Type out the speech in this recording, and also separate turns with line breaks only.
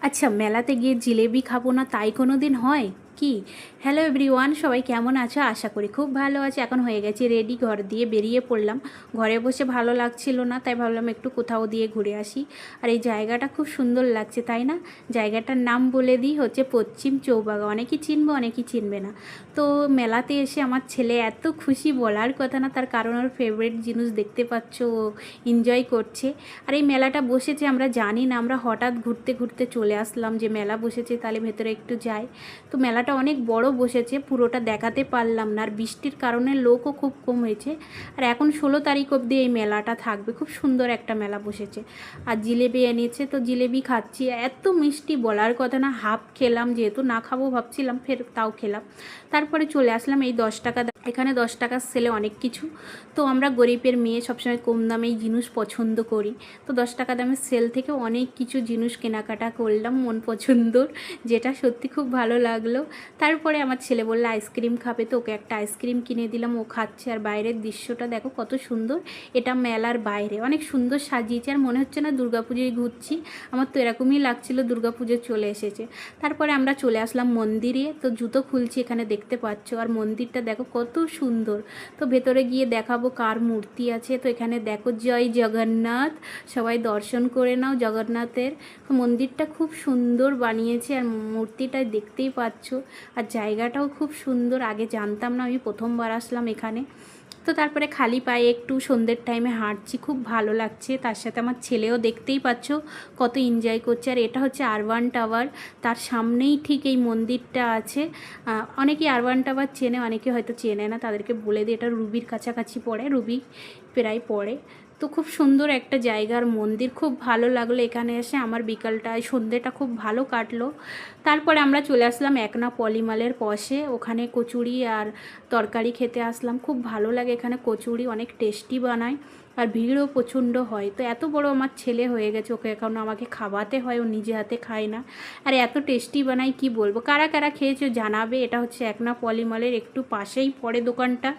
আচ্ছা, মেলাতে গিয়ে জিলেবি খাবো না তাই কোনো দিন হয় কি? হ্যালো এভরিওয়ান, সবাই কেমন আছো? আশা করি খুব ভালো আছে। এখন হয়ে গেছে রেডি, ঘর দিয়ে বেরিয়ে পড়লাম। ঘরে বসে ভালো লাগছিল না, তাই ভাবলাম একটু কোথাও দিয়ে ঘুরে আসি। আর এই জায়গাটা খুব সুন্দর লাগছে, তাই না? জায়গাটার নাম বলে দিই, হচ্ছে পশ্চিম চৌবাগা। অনেকেই চিনবে, অনেকেই চিনবে না। তো মেলাতে এসে আমার ছেলে এত খুশি, বলার কথা না। তার কারণ ওর ফেভারিট জিনিস দেখতে পাচ্ছ, ও এনজয় করছে। আর এই মেলাটা বসেছে আমরা জানি না, আমরা হঠাৎ ঘুরতে ঘুরতে চলে আসলাম যে মেলা বসেছে, তাহলে ভেতরে একটু যাই। তো মেলাটা অনেক বড় বসেছে, পুরোটা দেখাতে পারলাম না, আর বৃষ্টির কারণে লোকও খুব কম হয়েছে। আর এখন 16 তারিখ অবধি এই মেলাটা থাকবে। খুব সুন্দর একটা মেলা বসেছে। আর জিলেবি এনেছে, তো জিলেবি খাচ্ছি। এত মিষ্টি, বলার কথা না। হাফ খেলাম, যেহেতু না খাবো ভাবছিলাম, ফের তাও খেলাম। তারপরে চলে আসলাম এই 10 টাকা, এখানে 10 টাকার সেলে অনেক কিছু। তো আমরা গরিবের মেয়ে, সবসময় কম দামেই জিনিস পছন্দ করি। তো 10 টাকা দামের সেল থেকে অনেক কিছু জিনিস কেনাকাটা করলাম মন পছন্দর, যেটা সত্যি খুব ভালো লাগলো। তারপরে আমার ছেলে বললো আইসক্রিম খাবে, তো ওকে একটা আইসক্রিম কিনে দিলাম, ও খাচ্ছে। আর বাইরের দৃশ্যটা দেখো কত সুন্দর। এটা মেলার বাইরে অনেক সুন্দর সাজিয়েছে, আর মনে হচ্ছে না দুর্গাপুজোয় ঘুরছি। আমার তো এরকমই লাগছিল দুর্গাপুজো চলে এসেছে। তারপরে আমরা চলে আসলাম মন্দিরে। তো জুতো খুলছি, এখানে দেখতে পাচ্ছ। আর মন্দিরটা দেখো কত সুন্দর। তো ভেতরে গিয়ে দেখাবো কার মূর্তি আছে। তো এখানে দেখো জয় জগন্নাথ, সবাই দর্শন করে নাও জগন্নাথের। মন্দিরটা খুব সুন্দর বানিয়েছে, আর মূর্তিটা দেখতেই পাচ্ছ। আর জায়গাটাও খুব সুন্দর, আগে জানতাম না, আমি প্রথমবার আসলাম এখানে। তো তারপরে খালি পায়ে একটু সন্ধ্যের টাইমে হাঁটছি, খুব ভালো লাগছে। তার সাথে আমার ছেলেও, দেখতেই পাচ্ছ কত এনজয় করছে। আর এটা হচ্ছে আরবান টাওয়ার, তার সামনেই ঠিক এই মন্দিরটা আছে। অনেকেই আরবান টাওয়ার চেনে, অনেকে হয়তো চেনে না, তাদেরকে বলে দিই এটা রুবির কাছাকাছি পড়ে, রুবি প্রায় পড়ে। তো খুব সুন্দর একটা জায়গার মন্দির, খুব ভালো লাগলো এখানে এসে। আমার বিকালটা, সন্ধ্যেটা খুব ভালো কাটলো। তারপরে আমরা চলে আসলাম একনা পলিমালের পাশে, ওখানে কচুরি আর তরকারি খেতে আসলাম। খুব ভালো লাগে এখানে কচুরি, অনেক টেস্টি বানায়। আর ভিড়ও প্রচণ্ড হয়। তো এত বড় আমার ছেলে হয়ে গেছে, ওকে এখন আমাকে খাওয়াতে হয়, ও নিজে হাতে খায় না। আর এত টেস্টি বানায় কি বলবো। কারা কারা খেয়েছো জানাবে। এটা হচ্ছে একনা পলিমালের একটু পাশেই পড়ে দোকানটা।